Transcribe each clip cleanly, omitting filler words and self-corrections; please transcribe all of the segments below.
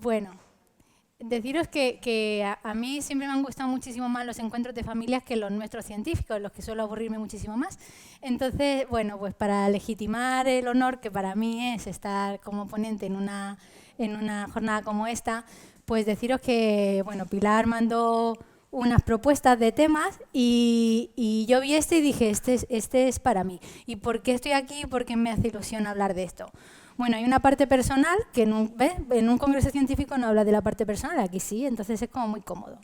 Bueno, deciros que a mí siempre me han gustado muchísimo más los encuentros de familias que los nuestros científicos, los que suelo aburrirme muchísimo más. Entonces, bueno, pues para legitimar el honor que para mí es estar como ponente en una jornada como esta, pues deciros que, bueno, Pilar mandó unas propuestas de temas y yo vi y dije, este es para mí. ¿Y por qué estoy aquí? ¿Por qué me hace ilusión hablar de esto? Bueno, hay una parte personal que en un congreso científico no habla de la parte personal, aquí sí, entonces es como muy cómodo.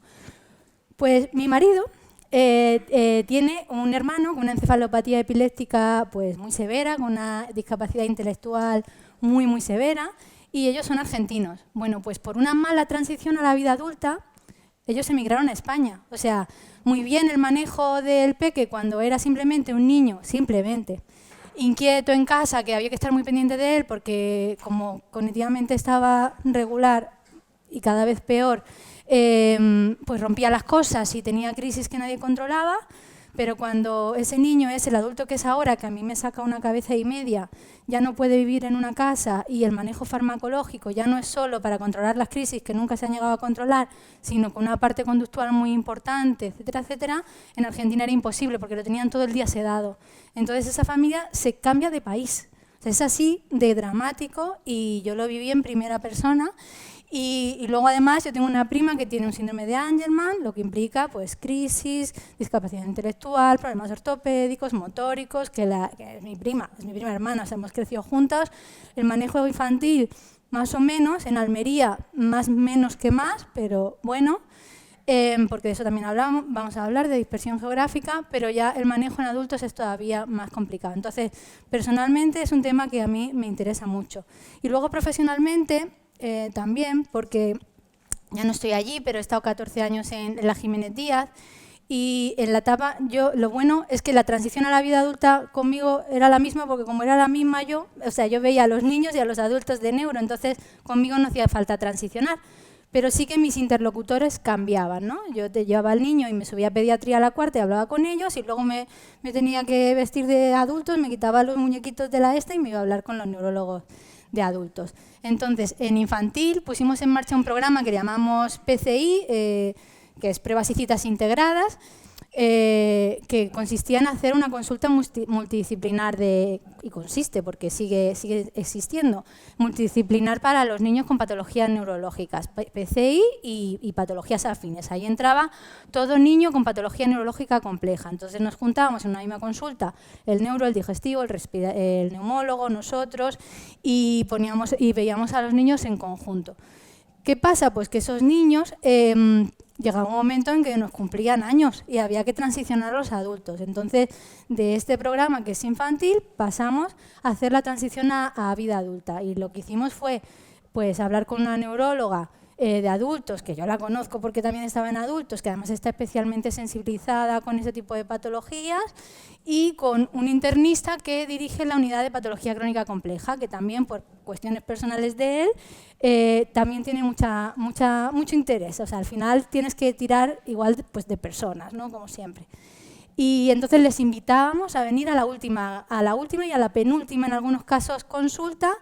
Pues mi marido tiene un hermano con una encefalopatía epiléptica pues muy severa, con una discapacidad intelectual muy, muy severa, y ellos son argentinos. Bueno, pues por una mala transición a la vida adulta, ellos emigraron a España. O sea, muy bien el manejo del peque cuando era simplemente un niño, simplemente inquieto en casa, que había que estar muy pendiente de él porque como cognitivamente estaba regular y cada vez peor, pues rompía las cosas y tenía crisis que nadie controlaba. Pero cuando ese niño es el adulto que es ahora, que a mí me saca una cabeza y media, ya no puede vivir en una casa y el manejo farmacológico ya no es solo para controlar las crisis que nunca se han llegado a controlar, sino con una parte conductual muy importante, etcétera, etcétera, en Argentina era imposible porque lo tenían todo el día sedado. Entonces esa familia se cambia de país. O sea, es así de dramático y yo lo viví en primera persona. Y luego además yo tengo una prima que tiene un síndrome de Angelman, lo que implica pues crisis, discapacidad intelectual, problemas ortopédicos, motóricos, que es mi prima hermana, o sea, hemos crecido juntas. El manejo infantil más o menos, en Almería más menos que más, pero bueno, porque de eso también hablamos, vamos a hablar de dispersión geográfica, pero ya el manejo en adultos es todavía más complicado. Entonces, personalmente es un tema que a mí me interesa mucho. Y luego profesionalmente también, porque ya no estoy allí, pero he estado 14 años en la Jiménez Díaz, y en la etapa, lo bueno es que la transición a la vida adulta conmigo era la misma, porque como era la misma yo, o sea, yo veía a los niños y a los adultos de neuro, entonces conmigo no hacía falta transicionar. Pero sí que mis interlocutores cambiaban, ¿no? Yo te llevaba al niño y me subía a pediatría a la cuarta y hablaba con ellos, y luego me tenía que vestir de adultos, me quitaba los muñequitos de la y me iba a hablar con los neurólogos de adultos. Entonces, en infantil pusimos en marcha un programa que llamamos PCI, que es Pruebas y Citas Integradas, que consistía en hacer una consulta multidisciplinar y consiste, porque sigue existiendo, multidisciplinar para los niños con patologías neurológicas, PCI y patologías afines. Ahí entraba todo niño con patología neurológica compleja. Entonces nos juntábamos en una misma consulta, el neuro, el digestivo, el neumólogo, nosotros, y veíamos a los niños en conjunto. ¿Qué pasa? Pues que esos niños llegaba un momento en que nos cumplían años y había que transicionar a los adultos. Entonces, de este programa, que es infantil, pasamos a hacer la transición a vida adulta. Y lo que hicimos fue pues, hablar con una neuróloga de adultos, que yo la conozco porque también estaba en adultos, que además está especialmente sensibilizada con ese tipo de patologías, y con un internista que dirige la unidad de patología crónica compleja, que también por cuestiones personales de él también tiene mucho interés. O sea, al final tienes que tirar igual pues, de personas, ¿no? Como siempre. Y entonces les invitábamos a venir a la última y a la penúltima, en algunos casos, consulta,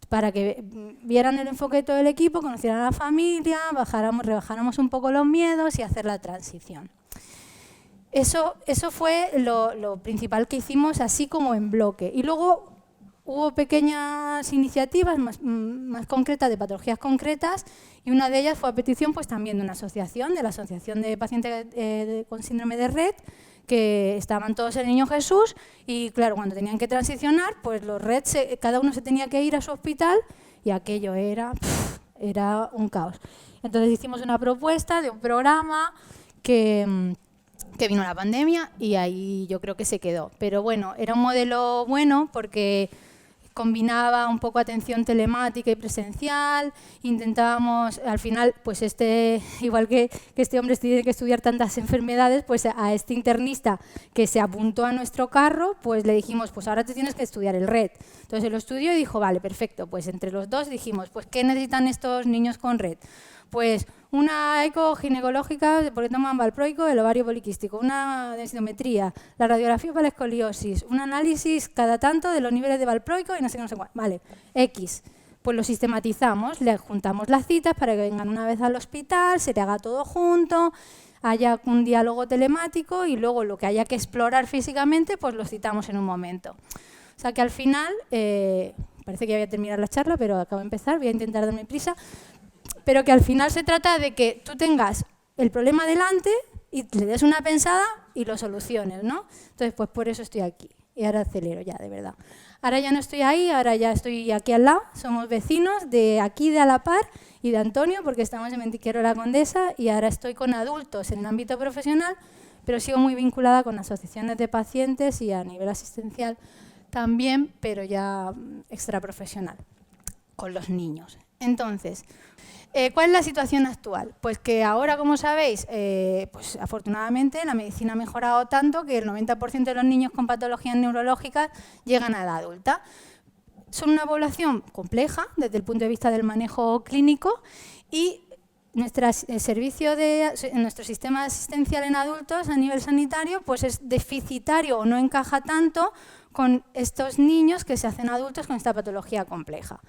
para que vieran el enfoque de todo el equipo, conocieran a la familia, rebajáramos un poco los miedos y hacer la transición. Eso fue lo principal que hicimos, así como en bloque. Y luego hubo pequeñas iniciativas más concretas, de patologías concretas, y una de ellas fue a petición pues, también de una asociación, de la Asociación de Pacientes con Síndrome de Rett, que estaban todos en el Niño Jesús, y claro, cuando tenían que transicionar, pues los Rett, cada uno se tenía que ir a su hospital, y aquello era un caos. Entonces hicimos una propuesta de un programa que vino la pandemia, y ahí yo creo que se quedó. Pero bueno, era un modelo bueno porque combinaba un poco atención telemática y presencial. Intentábamos, al final, pues igual que este hombre tiene que estudiar tantas enfermedades, pues a este internista que se apuntó a nuestro carro, pues le dijimos, pues ahora te tienes que estudiar el Rett. Entonces él lo estudió y dijo, vale, perfecto. Pues entre los dos dijimos, pues ¿qué necesitan estos niños con Rett? Pues una eco ginecológica porque toman valproico, el ovario poliquístico, una densitometría, la radiografía para la escoliosis, un análisis cada tanto de los niveles de valproico y no sé qué, no sé cuál. Vale, X. pues lo sistematizamos, le juntamos las citas para que vengan una vez al hospital, se le haga todo junto, haya un diálogo telemático y luego lo que haya que explorar físicamente, pues lo citamos en un momento. O sea que al final, parece que ya voy a terminar la charla, pero acabo de empezar, voy a intentar darme prisa, pero que al final se trata de que tú tengas el problema delante y le des una pensada y lo soluciones, ¿no? Entonces, pues por eso estoy aquí. Y ahora acelero ya, de verdad. Ahora ya no estoy ahí, ahora ya estoy aquí al lado. Somos vecinos de aquí, de a la par, y de Antonio, porque estamos en Mentiquero la Condesa, y ahora estoy con adultos en el ámbito profesional, pero sigo muy vinculada con asociaciones de pacientes y a nivel asistencial también, pero ya extraprofesional, con los niños. Entonces, ¿cuál es la situación actual? Pues que ahora, como sabéis, pues afortunadamente la medicina ha mejorado tanto que el 90% de los niños con patologías neurológicas llegan a edad adulta. Son una población compleja desde el punto de vista del manejo clínico y nuestro sistema asistencial en adultos a nivel sanitario pues es deficitario o no encaja tanto con estos niños que se hacen adultos con esta patología compleja.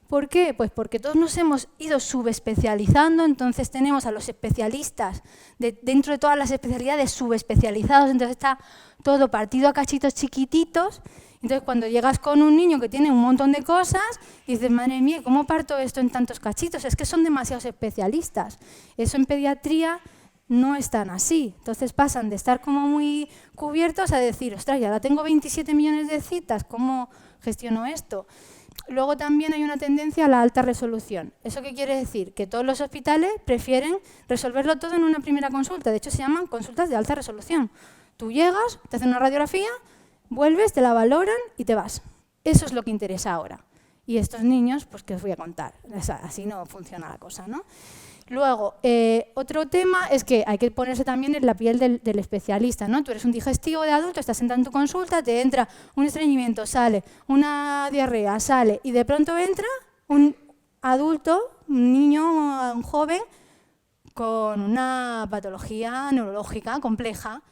¿Por qué? Pues porque todos nos hemos ido subespecializando, entonces tenemos a los especialistas dentro de todas las especialidades subespecializados, entonces está todo partido a cachitos chiquititos. Entonces cuando llegas con un niño que tiene un montón de cosas, dices, madre mía, ¿cómo parto esto en tantos cachitos? Es que son demasiados especialistas. Eso en pediatría no es tan así. Entonces pasan de estar como muy cubiertos a decir, ostras, ya ahora tengo 27 millones de citas, ¿cómo gestiono esto? Luego también hay una tendencia a la alta resolución. ¿Eso qué quiere decir? Que todos los hospitales prefieren resolverlo todo en una primera consulta. De hecho, se llaman consultas de alta resolución. Tú llegas, te hacen una radiografía, vuelves, te la valoran y te vas. Eso es lo que interesa ahora. Y estos niños, pues, ¿qué os voy a contar? Así no funciona la cosa, ¿no? Luego, otro tema es que hay que ponerse también en la piel del especialista, ¿no? Tú eres un digestivo de adulto, estás sentado en tu consulta, te entra un estreñimiento, sale, una diarrea, sale, y de pronto entra un adulto, un niño, un joven, con una patología neurológica compleja,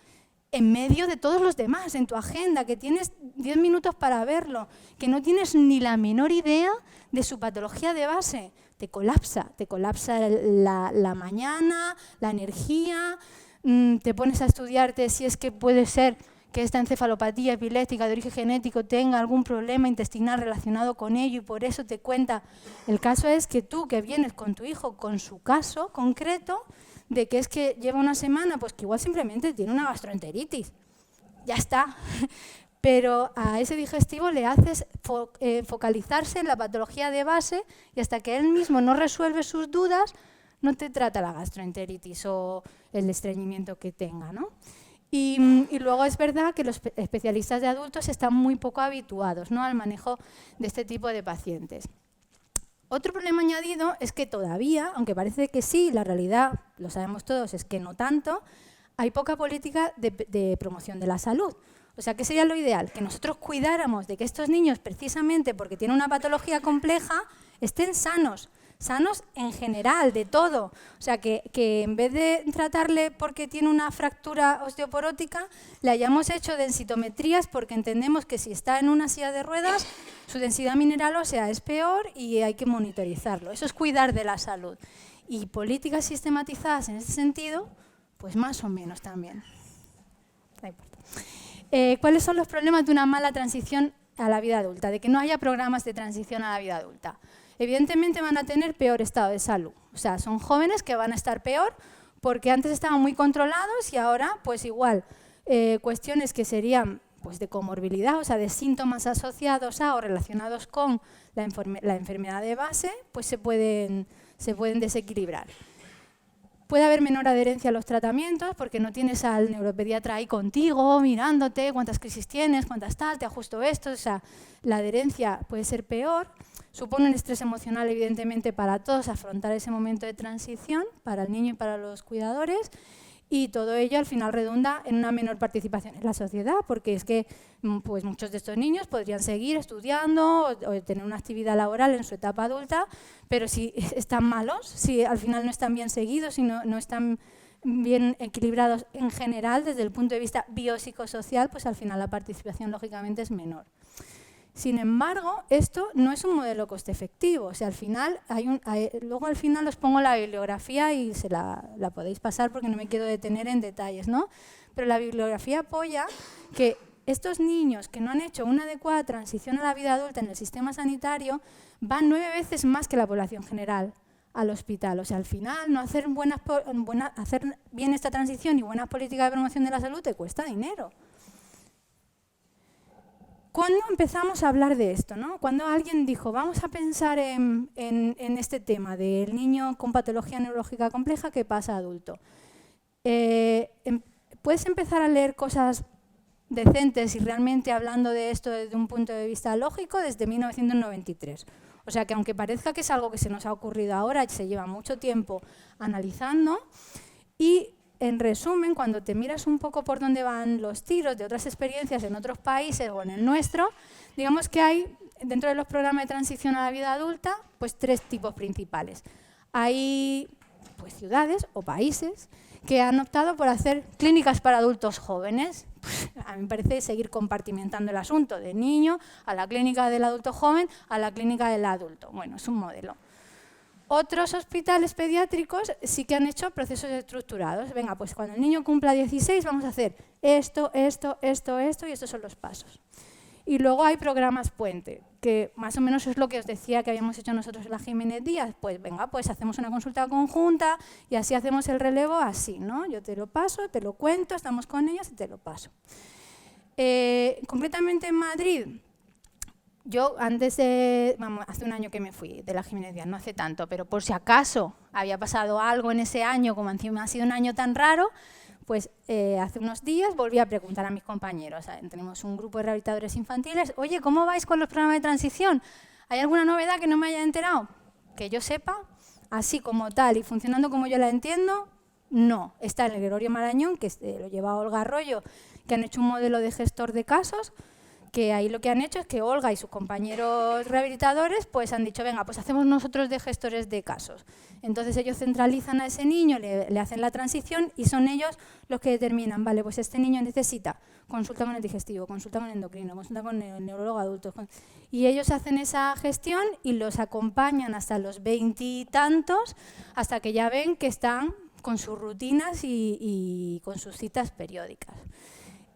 en medio de todos los demás, en tu agenda, que tienes 10 minutos para verlo, que no tienes ni la menor idea de su patología de base. Te colapsa la mañana, la energía, te pones a estudiarte si es que puede ser que esta encefalopatía epiléptica de origen genético tenga algún problema intestinal relacionado con ello y por eso te cuenta. El caso es que tú, que vienes con tu hijo con su caso concreto, de que es que lleva una semana, pues que igual simplemente tiene una gastroenteritis. Ya está. Pero a ese digestivo le haces focalizarse en la patología de base y hasta que él mismo no resuelve sus dudas, no te trata la gastroenteritis o el estreñimiento que tenga, ¿no? Y luego es verdad que los especialistas de adultos están muy poco habituados, ¿no?, al manejo de este tipo de pacientes. Otro problema añadido es que todavía, aunque parece que sí, la realidad, lo sabemos todos, es que no tanto, hay poca política de promoción de la salud. O sea, ¿qué sería lo ideal? Que nosotros cuidáramos de que estos niños, precisamente porque tienen una patología compleja, estén sanos. Sanos en general, de todo. O sea, que en vez de tratarle porque tiene una fractura osteoporótica, le hayamos hecho densitometrías porque entendemos que si está en una silla de ruedas, su densidad mineral ósea es peor y hay que monitorizarlo. Eso es cuidar de la salud. Y políticas sistematizadas en ese sentido, pues más o menos también. No importa. ¿Cuáles son los problemas de una mala transición a la vida adulta? De que no haya programas de transición a la vida adulta. Evidentemente van a tener peor estado de salud. O sea, son jóvenes que van a estar peor porque antes estaban muy controlados y ahora, pues igual, cuestiones que serían pues, de comorbilidad, o sea, de síntomas asociados a o relacionados con la enfermedad de base, pues se pueden desequilibrar. Puede haber menor adherencia a los tratamientos porque no tienes al neuropediatra ahí contigo, mirándote, cuántas crisis tienes, cuántas tal, te ajusto esto, o sea, la adherencia puede ser peor. Supone un estrés emocional, evidentemente, para todos afrontar ese momento de transición, para el niño y para los cuidadores, y todo ello al final redunda en una menor participación en la sociedad, porque es que pues, muchos de estos niños podrían seguir estudiando o tener una actividad laboral en su etapa adulta, pero si están malos, si al final no están bien seguidos, si no están bien equilibrados en general desde el punto de vista biopsicosocial, pues al final la participación lógicamente es menor. Sin embargo, esto no es un modelo coste efectivo. O sea, luego al final os pongo la bibliografía y se la podéis pasar porque no me quiero detener en detalles, ¿no? Pero la bibliografía apoya que estos niños que no han hecho una adecuada transición a la vida adulta en el sistema sanitario van 9 veces más que la población general al hospital. O sea, al final, no hacer bien esta transición y buenas políticas de promoción de la salud te cuesta dinero. ¿Cuándo empezamos a hablar de esto, ¿no? Cuando alguien dijo, vamos a pensar en este tema del niño con patología neurológica compleja que pasa a adulto. Puedes empezar a leer cosas decentes y realmente hablando de esto desde un punto de vista lógico desde 1993. O sea que aunque parezca que es algo que se nos ha ocurrido ahora y se lleva mucho tiempo analizando, y en resumen, cuando te miras un poco por dónde van los tiros de otras experiencias en otros países o en el nuestro, digamos que hay, dentro de los programas de transición a la vida adulta, pues 3 tipos principales. Hay pues, ciudades o países que han optado por hacer clínicas para adultos jóvenes. A mí me parece seguir compartimentando el asunto de niño a la clínica del adulto joven a la clínica del adulto. Bueno, es un modelo. Otros hospitales pediátricos sí que han hecho procesos estructurados. Venga, pues cuando el niño cumpla 16 vamos a hacer esto y estos son los pasos. Y luego hay programas puente, que más o menos es lo que os decía que habíamos hecho nosotros en la Jiménez Díaz. Pues venga, pues hacemos una consulta conjunta y así hacemos el relevo así, ¿no? Yo te lo paso, te lo cuento, estamos con ellos y te lo paso. Concretamente en Madrid, yo hace un año que me fui de la Jiménez Díaz, no hace tanto, pero por si acaso había pasado algo en ese año, como encima ha sido un año tan raro, pues hace unos días volví a preguntar a mis compañeros. Tenemos un grupo de rehabilitadores infantiles. Oye, ¿cómo vais con los programas de transición? ¿Hay alguna novedad que no me haya enterado? Que yo sepa, así como tal y funcionando como yo la entiendo, no. Está en el Gregorio Marañón, que lo lleva Olga Arroyo, que han hecho un modelo de gestor de casos, que ahí lo que han hecho es que Olga y sus compañeros rehabilitadores pues han dicho, venga, pues hacemos nosotros de gestores de casos. Entonces ellos centralizan a ese niño, le hacen la transición y son ellos los que determinan, vale, pues este niño necesita consulta con el digestivo, consulta con el endocrino, consulta con el neurólogo adulto. Y ellos hacen esa gestión y los acompañan hasta los 20 y tantos, hasta que ya ven que están con sus rutinas y con sus citas periódicas.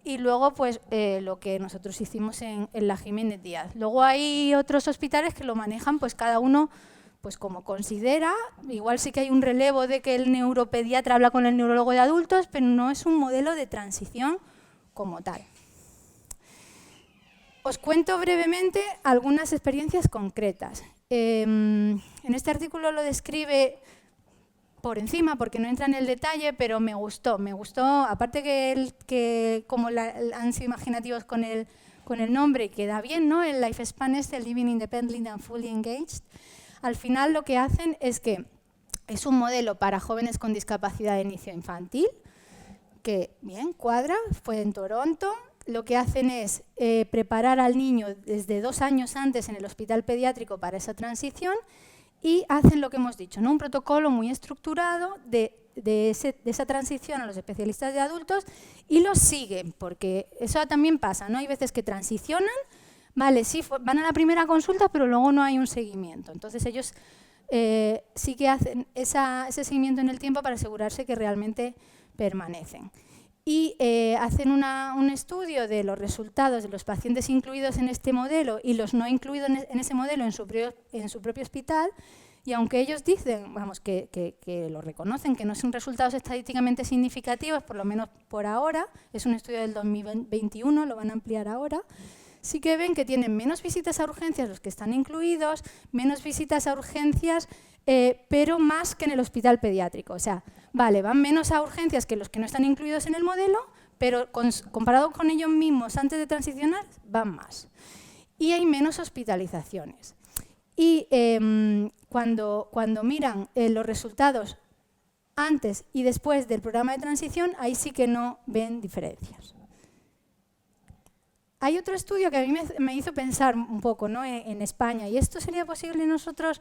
Y luego, pues, lo que nosotros hicimos en la Jiménez Díaz. Luego hay otros hospitales que lo manejan, pues, cada uno, pues, como considera. Igual sí que hay un relevo de que el neuropediatra habla con el neurólogo de adultos, pero no es un modelo de transición como tal. Os cuento brevemente algunas experiencias concretas. En este artículo lo describe por encima, porque no entra en el detalle, pero me gustó, aparte que como han sido imaginativos con el nombre y queda bien, ¿no? El lifespan es el Living Independently and Fully Engaged. Al final lo que hacen es que es un modelo para jóvenes con discapacidad de inicio infantil, que bien, cuadra, fue en Toronto. Lo que hacen es preparar al niño desde 2 años antes en el hospital pediátrico para esa transición. Y hacen lo que hemos dicho, ¿no? Un protocolo muy estructurado de esa transición a los especialistas de adultos y los siguen, porque eso también pasa, ¿no? Hay veces que transicionan, vale, sí, van a la primera consulta, pero luego no hay un seguimiento. Entonces ellos sí que hacen ese seguimiento en el tiempo para asegurarse que realmente permanecen. Y hacen un estudio de los resultados de los pacientes incluidos en este modelo y los no incluidos en ese modelo en su propio hospital, y aunque ellos dicen, vamos, que lo reconocen, que no son resultados estadísticamente significativos, por lo menos por ahora, es un estudio del 2021, lo van a ampliar ahora, sí que ven que tienen menos visitas a urgencias los que están incluidos, menos visitas a urgencias, pero más que en el hospital pediátrico. O sea, vale, van menos a urgencias que los que no están incluidos en el modelo, pero comparado con ellos mismos antes de transicionar, van más. Y hay menos hospitalizaciones. Y cuando miran los resultados antes y después del programa de transición, ahí sí que no ven diferencias. Hay otro estudio que a mí me hizo pensar un poco, ¿no? en España, y esto sería posible nosotros,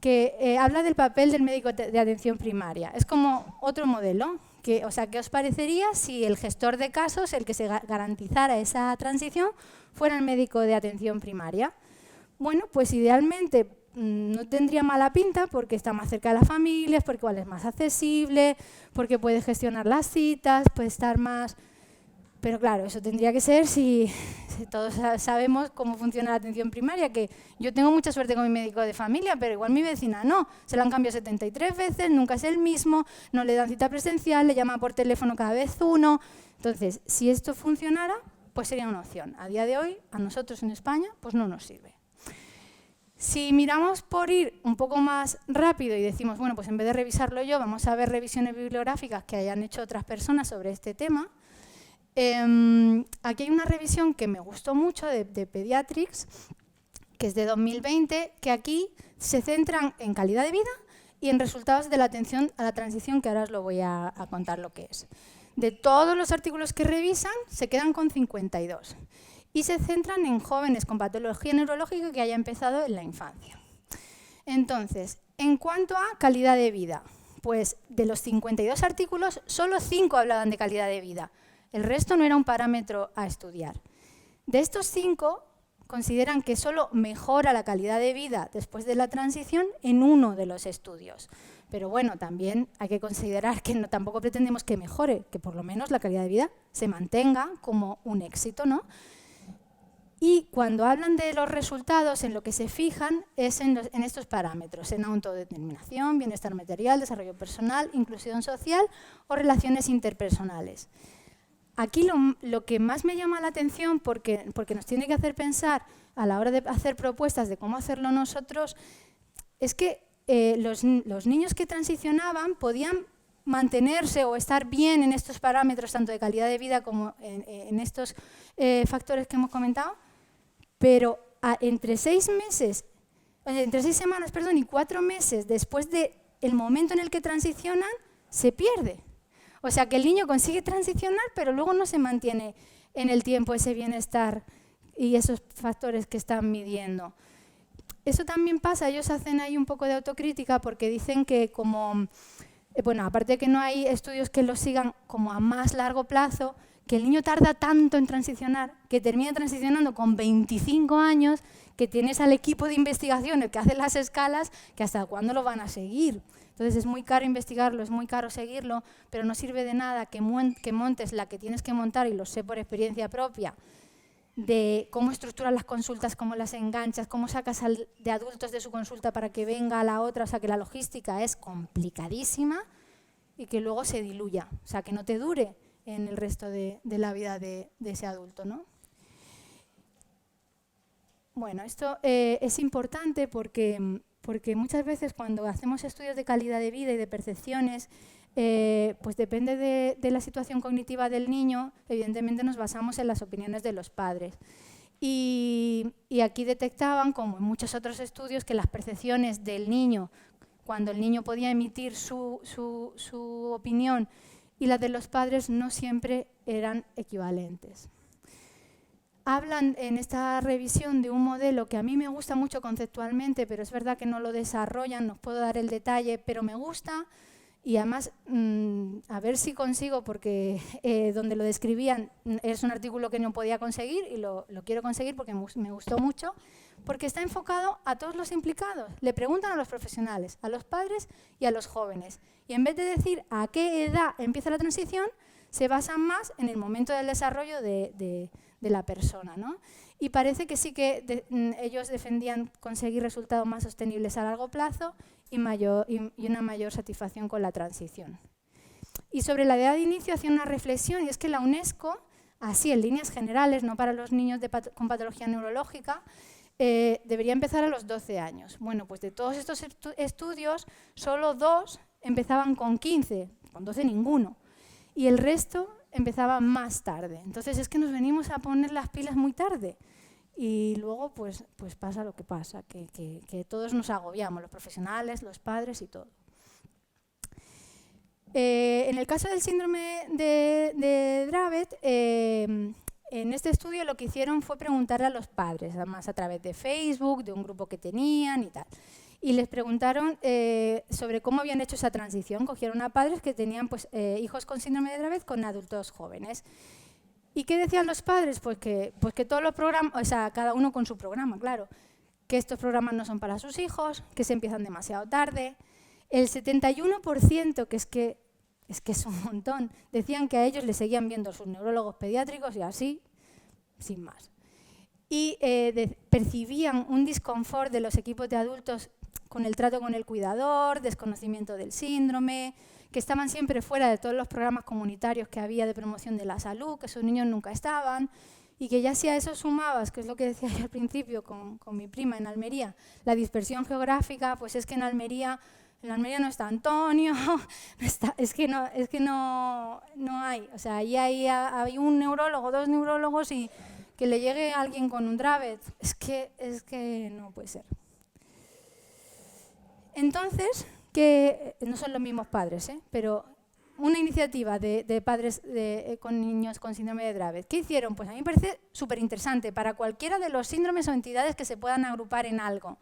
que habla del papel del médico de atención primaria. Es como otro modelo O sea, ¿qué os parecería si el gestor de casos, el que se garantizara esa transición, fuera el médico de atención primaria? Bueno, pues idealmente no tendría mala pinta porque está más cerca de las familias, porque igual es más accesible, porque puede gestionar las citas, puede estar más... Pero claro, eso tendría que ser si todos sabemos cómo funciona la atención primaria, que yo tengo mucha suerte con mi médico de familia, pero igual mi vecina no. Se lo han cambiado 73 veces, nunca es el mismo, no le dan cita presencial, le llama por teléfono cada vez uno. Entonces, si esto funcionara, pues sería una opción. A día de hoy, a nosotros en España, pues no nos sirve. Si miramos por ir un poco más rápido y decimos, bueno, pues en vez de revisarlo yo, vamos a ver revisiones bibliográficas que hayan hecho otras personas sobre este tema. Aquí hay una revisión que me gustó mucho de Pediatrics, que es de 2020, que aquí se centran en calidad de vida y en resultados de la atención a la transición, que ahora os lo voy a contar lo que es. De todos los artículos que revisan, se quedan con 52 y se centran en jóvenes con patología neurológica que haya empezado en la infancia. Entonces, en cuanto a calidad de vida, pues de los 52 artículos, solo 5 hablaban de calidad de vida. El resto no era un parámetro a estudiar. De estos 5, consideran que solo mejora la calidad de vida después de la transición en uno de los estudios. Pero bueno, también hay que considerar que tampoco pretendemos que mejore, que por lo menos la calidad de vida se mantenga como un éxito, ¿no? Y cuando hablan de los resultados, en lo que se fijan es en estos parámetros, en autodeterminación, bienestar material, desarrollo personal, inclusión social o relaciones interpersonales. Aquí lo que más me llama la atención, porque nos tiene que hacer pensar a la hora de hacer propuestas de cómo hacerlo nosotros, es que los niños que transicionaban podían mantenerse o estar bien en estos parámetros, tanto de calidad de vida como en estos factores que hemos comentado, pero entre 6 semanas y 4 meses después del momento en el que transicionan, se pierde. O sea, que el niño consigue transicionar, pero luego no se mantiene en el tiempo ese bienestar y esos factores que están midiendo. Eso también pasa, ellos hacen ahí un poco de autocrítica porque dicen que aparte de que no hay estudios que lo sigan como a más largo plazo, que el niño tarda tanto en transicionar, que termina transicionando con 25 años, que tienes al equipo de investigación, el que hace las escalas, que hasta cuándo lo van a seguir. Entonces es muy caro investigarlo, es muy caro seguirlo, pero no sirve de nada que montes la que tienes que montar, y lo sé por experiencia propia, de cómo estructuras las consultas, cómo las enganchas, cómo sacas de adultos de su consulta para que venga a la otra, o sea que la logística es complicadísima y que luego se diluya, o sea que no te dure en el resto de la vida de ese adulto, ¿no? Bueno, esto es importante porque muchas veces cuando hacemos estudios de calidad de vida y de percepciones, pues depende de la situación cognitiva del niño, evidentemente nos basamos en las opiniones de los padres. Y aquí detectaban, como en muchos otros estudios, que las percepciones del niño, cuando el niño podía emitir su opinión, y las de los padres no siempre eran equivalentes. Hablan en esta revisión de un modelo que a mí me gusta mucho conceptualmente, pero es verdad que no lo desarrollan, no os puedo dar el detalle, pero me gusta, y además a ver si consigo, porque donde lo describían es un artículo que no podía conseguir y lo quiero conseguir porque me gustó mucho, porque está enfocado a todos los implicados. Le preguntan a los profesionales, a los padres y a los jóvenes, y en vez de decir a qué edad empieza la transición, se basan más en el momento del desarrollo de la persona, ¿no? Y parece que sí que ellos defendían conseguir resultados más sostenibles a largo plazo y una mayor satisfacción con la transición. Y sobre la edad de inicio hacía una reflexión, y es que la UNESCO, así en líneas generales, no para los niños con patología neurológica, debería empezar a los 12 años. Bueno, pues de todos estos estudios, solo 2 empezaban con 15, con 12 ninguno, y el resto empezaba más tarde. Entonces es que nos venimos a poner las pilas muy tarde y luego pues pasa lo que pasa, que todos nos agobiamos, los profesionales, los padres y todo. En el caso del síndrome de Dravet, en este estudio lo que hicieron fue preguntarle a los padres, además a través de Facebook, de un grupo que tenían y tal. y les preguntaron sobre cómo habían hecho esa transición. Cogieron a padres que tenían pues, hijos con síndrome de Dravet con adultos jóvenes. ¿Y qué decían los padres? Pues que todos los programas, o sea, cada uno con su programa, claro, que estos programas no son para sus hijos, que se empiezan demasiado tarde. El 71%, que es un montón, decían que a ellos les seguían viendo sus neurólogos pediátricos y así, sin más. Y percibían un disconfort de los equipos de adultos con el trato con el cuidador, desconocimiento del síndrome, que estaban siempre fuera de todos los programas comunitarios que había de promoción de la salud, que sus niños nunca estaban, y que ya si a eso sumabas, que es lo que decía yo al principio con mi prima en Almería, la dispersión geográfica, pues es que en Almería no está Antonio, es que no hay, o sea, ahí hay un neurólogo, 2 neurólogos y que le llegue a alguien con un Dravet, es que no puede ser. Entonces, que no son los mismos padres, pero una iniciativa de padres con niños con síndrome de Dravet. ¿Qué hicieron? Pues a mí me parece súper interesante para cualquiera de los síndromes o entidades que se puedan agrupar en algo.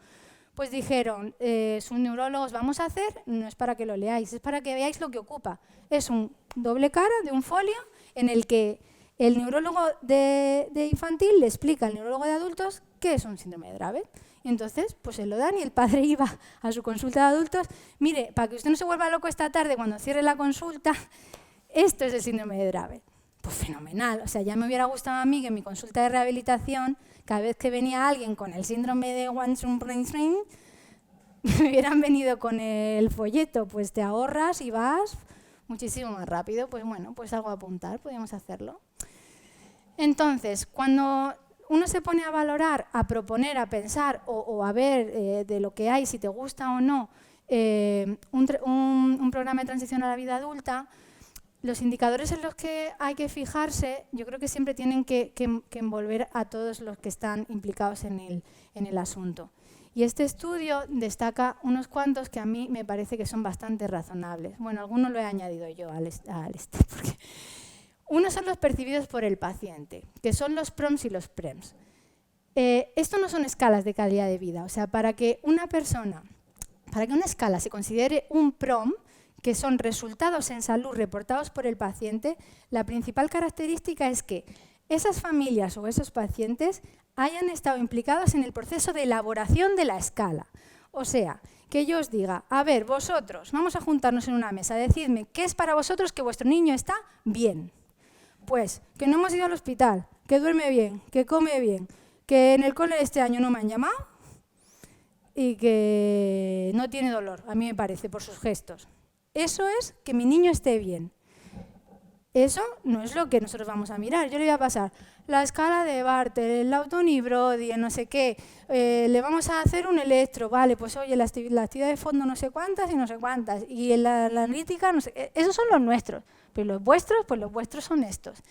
Pues dijeron, sus neurólogos vamos a hacer, no es para que lo leáis, es para que veáis lo que ocupa. Es un doble cara de un folio en el que el neurólogo de infantil le explica al neurólogo de adultos qué es un síndrome de Dravet. Y entonces, pues se lo dan y el padre iba a su consulta de adultos. Mire, para que usted no se vuelva loco esta tarde cuando cierre la consulta, esto es el síndrome de Dravet. Pues fenomenal. O sea, ya me hubiera gustado a mí que en mi consulta de rehabilitación, cada vez que venía alguien con el síndrome de One-String, me hubieran venido con el folleto. Pues te ahorras y vas muchísimo más rápido. Pues bueno, pues algo a apuntar, podríamos hacerlo. Entonces, cuando uno se pone a valorar, a proponer, a pensar o a ver de lo que hay, si te gusta o no, un programa de transición a la vida adulta, los indicadores en los que hay que fijarse, yo creo que siempre tienen que envolver a todos los que están implicados en el asunto. Y este estudio destaca unos cuantos que a mí me parece que son bastante razonables. Bueno, algunos lo he añadido yo porque unos son los percibidos por el paciente, que son los PROMs y los PREMs. Esto no son escalas de calidad de vida. O sea, para que una escala se considere un PROM, que son resultados en salud reportados por el paciente, la principal característica es que esas familias o esos pacientes hayan estado implicados en el proceso de elaboración de la escala. O sea, que yo os diga, a ver, vosotros, vamos a juntarnos en una mesa, decidme qué es para vosotros que vuestro niño está bien. Pues que no hemos ido al hospital, que duerme bien, que come bien, que en el cole este año no me han llamado y que no tiene dolor, a mí me parece, por sus gestos. Eso es que mi niño esté bien. Eso no es lo que nosotros vamos a mirar. Yo le voy a pasar la escala de Bartel, el Lawton y Brody, no sé qué. Le vamos a hacer un electro, vale, pues oye, la actividad de fondo no sé cuántas y no sé cuántas. Y la analítica, no sé, esos son los nuestros. Pero los vuestros, pues los vuestros son estos.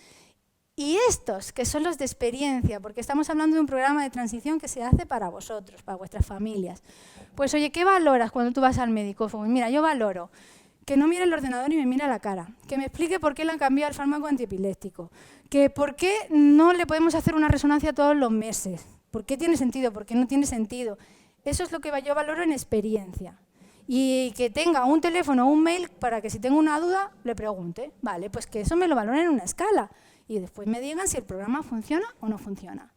Y estos, que son los de experiencia, porque estamos hablando de un programa de transición que se hace para vosotros, para vuestras familias. Pues oye, ¿qué valoras cuando tú vas al médico? Pues mira, yo valoro que no mire el ordenador y me mire a la cara, que me explique por qué le han cambiado el fármaco antiepiléptico, que por qué no le podemos hacer una resonancia todos los meses, por qué tiene sentido, por qué no tiene sentido. Eso es lo que yo valoro en experiencia. Y que tenga un teléfono o un mail para que si tengo una duda le pregunte. Vale, pues que eso me lo valoren en una escala y después me digan si el programa funciona o no funciona.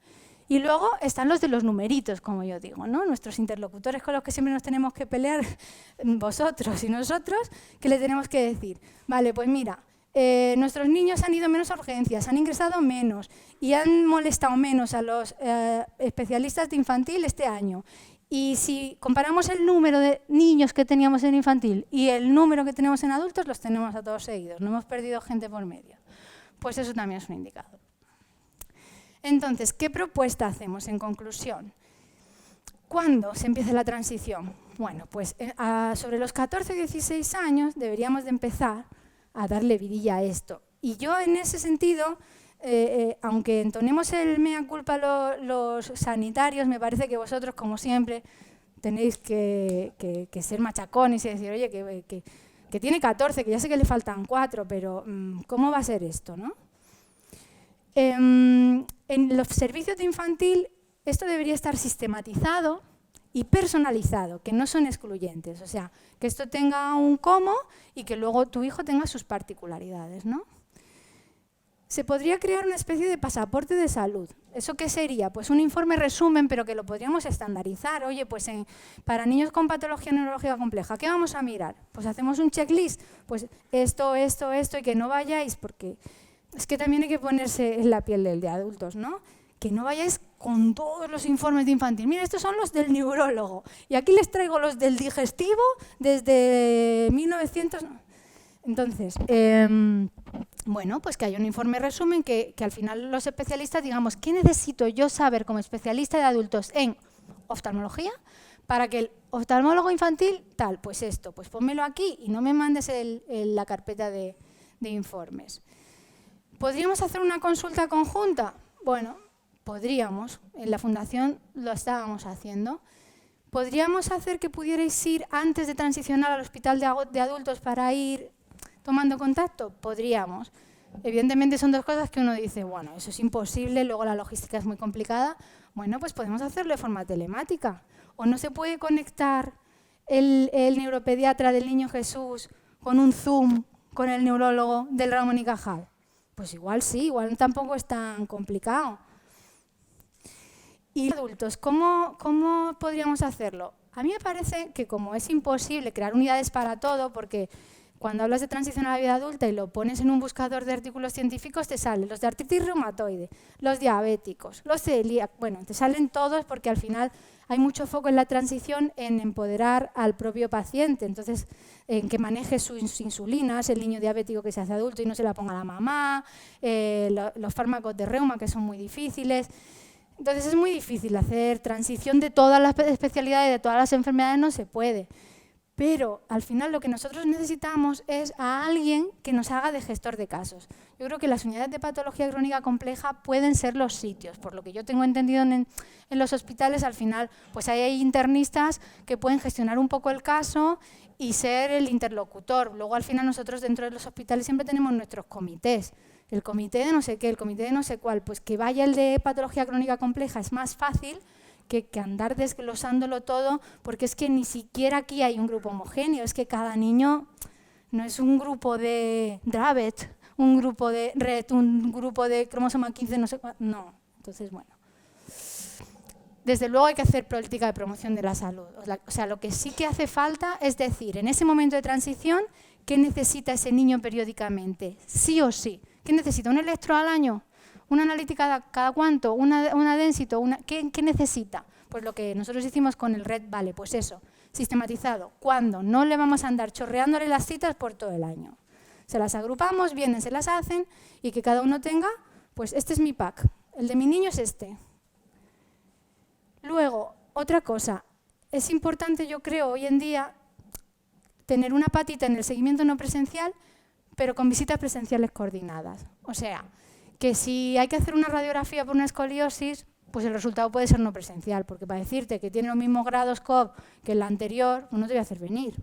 Y luego están los de los numeritos, como yo digo, ¿no? Nuestros interlocutores con los que siempre nos tenemos que pelear, vosotros y nosotros, que le tenemos que decir, vale, pues mira, nuestros niños han ido menos a urgencias, han ingresado menos y han molestado menos a los especialistas de infantil este año. Y si comparamos el número de niños que teníamos en infantil y el número que tenemos en adultos, los tenemos a todos seguidos, no hemos perdido gente por medio. Pues eso también es un indicador. Entonces, ¿qué propuesta hacemos en conclusión? ¿Cuándo se empieza la transición? Bueno, pues sobre los 14 o 16 años deberíamos de empezar a darle vidilla a esto. Y yo en ese sentido, aunque entonemos el mea culpa los sanitarios, me parece que vosotros, como siempre, tenéis que ser machacones y decir, oye, que tiene 14, que ya sé que le faltan 4, pero ¿cómo va a ser esto, no? En los servicios de infantil esto debería estar sistematizado y personalizado, que no son excluyentes. O sea, que esto tenga un cómo y que luego tu hijo tenga sus particularidades, ¿no? Se podría crear una especie de pasaporte de salud. ¿Eso qué sería? Pues un informe resumen, pero que lo podríamos estandarizar. Oye, pues para niños con patología neurológica compleja, ¿qué vamos a mirar? Pues hacemos un checklist. Pues esto, y que no vayáis, porque es que también hay que ponerse en la piel de adultos, ¿no? Que no vayáis con todos los informes de infantil. Mira, estos son los del neurólogo. Y aquí les traigo los del digestivo desde 1900... Entonces, bueno, pues que haya un informe resumen que al final los especialistas digamos, ¿qué necesito yo saber como especialista de adultos en oftalmología para que el oftalmólogo infantil, tal, pues esto, pues pónmelo aquí y no me mandes la carpeta de informes? ¿Podríamos hacer una consulta conjunta? Bueno, podríamos. En la fundación lo estábamos haciendo. ¿Podríamos hacer que pudierais ir antes de transicionar al hospital de adultos para ir tomando contacto? Podríamos. Evidentemente son dos cosas que uno dice, bueno, eso es imposible, luego la logística es muy complicada. Bueno, pues podemos hacerlo de forma telemática. ¿O no se puede conectar el neuropediatra del Niño Jesús con un Zoom con el neurólogo del Ramón y Cajal? Pues igual sí, igual tampoco es tan complicado. Y adultos, ¿cómo podríamos hacerlo? A mí me parece que como es imposible crear unidades para todo, porque cuando hablas de transición a la vida adulta y lo pones en un buscador de artículos científicos, te salen los de artritis reumatoide, los diabéticos, los celíacos, bueno, te salen todos porque al final hay mucho foco en la transición en empoderar al propio paciente, entonces en que maneje sus insulinas, el niño diabético que se hace adulto y no se la ponga a la mamá, los fármacos de reuma que son muy difíciles. Entonces es muy difícil hacer transición de todas las especialidades, de todas las enfermedades, no se puede. Pero al final lo que nosotros necesitamos es a alguien que nos haga de gestor de casos. Yo creo que las unidades de patología crónica compleja pueden ser los sitios. Por lo que yo tengo entendido en los hospitales, al final pues hay internistas que pueden gestionar un poco el caso y ser el interlocutor. Luego al final nosotros dentro de los hospitales siempre tenemos nuestros comités. El comité de no sé qué, el comité de no sé cuál. Pues que vaya el de patología crónica compleja es más fácil que andar desglosándolo todo, porque es que ni siquiera aquí hay un grupo homogéneo, es que cada niño no es un grupo de Dravet, un grupo de Rett, un grupo de cromosoma 15, no sé cuál, no. Entonces, bueno. Desde luego hay que hacer política de promoción de la salud. O sea, lo que sí que hace falta es decir, en ese momento de transición, ¿qué necesita ese niño periódicamente? Sí o sí. ¿Qué necesita? ¿Un electro al año? ¿Una analítica cada cuánto? ¿Una densito? ¿Qué necesita? Pues lo que nosotros hicimos con el RED, vale, pues eso, sistematizado. ¿Cuándo? No le vamos a andar chorreándole las citas por todo el año. Se las agrupamos, vienen, se las hacen y que cada uno tenga, pues este es mi pack, el de mi niño es este. Luego, otra cosa, es importante yo creo hoy en día tener una patita en el seguimiento no presencial, pero con visitas presenciales coordinadas. O sea, que si hay que hacer una radiografía por una escoliosis, pues el resultado puede ser no presencial, porque para decirte que tiene los mismos grados COB que el anterior, pues no te voy a hacer venir.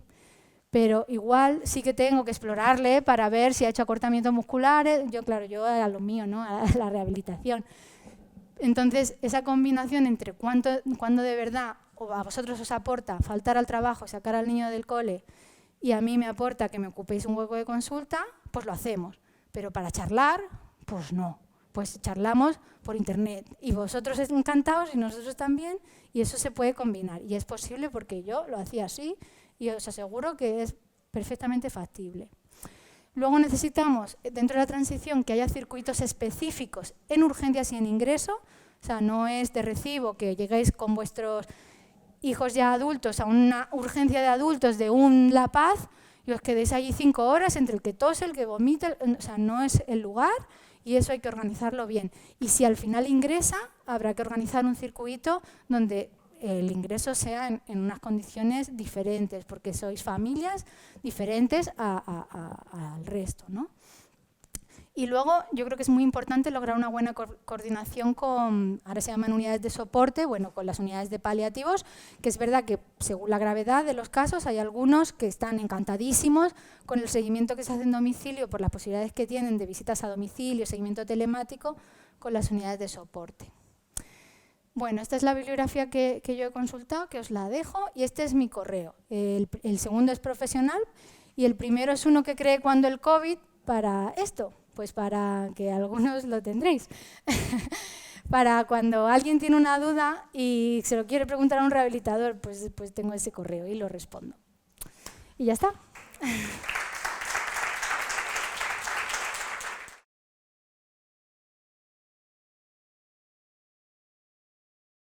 Pero igual sí que tengo que explorarle para ver si ha hecho acortamientos musculares. Yo, claro, yo a lo mío, ¿no? A la rehabilitación. Entonces, esa combinación entre cuando de verdad o a vosotros os aporta faltar al trabajo, sacar al niño del cole, y a mí me aporta que me ocupéis un hueco de consulta, pues lo hacemos. Pero para charlar, pues no. Pues charlamos por internet. Y vosotros encantados y nosotros también, y eso se puede combinar. Y es posible porque yo lo hacía así y os aseguro que es perfectamente factible. Luego necesitamos, dentro de la transición, que haya circuitos específicos en urgencias y en ingreso. O sea, no es de recibo que lleguéis con vuestros hijos ya adultos a una urgencia de adultos de un La Paz y os quedéis allí 5 horas entre el que tose, el que vomita, o sea, no es el lugar y eso hay que organizarlo bien. Y si al final ingresa, habrá que organizar un circuito donde el ingreso sea en unas condiciones diferentes, porque sois familias diferentes al resto, ¿no? Y luego yo creo que es muy importante lograr una buena coordinación con, ahora se llaman unidades de soporte, bueno, con las unidades de paliativos, que es verdad que según la gravedad de los casos hay algunos que están encantadísimos con el seguimiento que se hace en domicilio por las posibilidades que tienen de visitas a domicilio, seguimiento telemático con las unidades de soporte. Bueno, esta es la bibliografía que yo he consultado, que os la dejo, y este es mi correo. El segundo es profesional y el primero es uno que creé cuando el COVID para esto, pues para que algunos lo tendréis. Para cuando alguien tiene una duda y se lo quiere preguntar a un rehabilitador, pues tengo ese correo y lo respondo. Y ya está.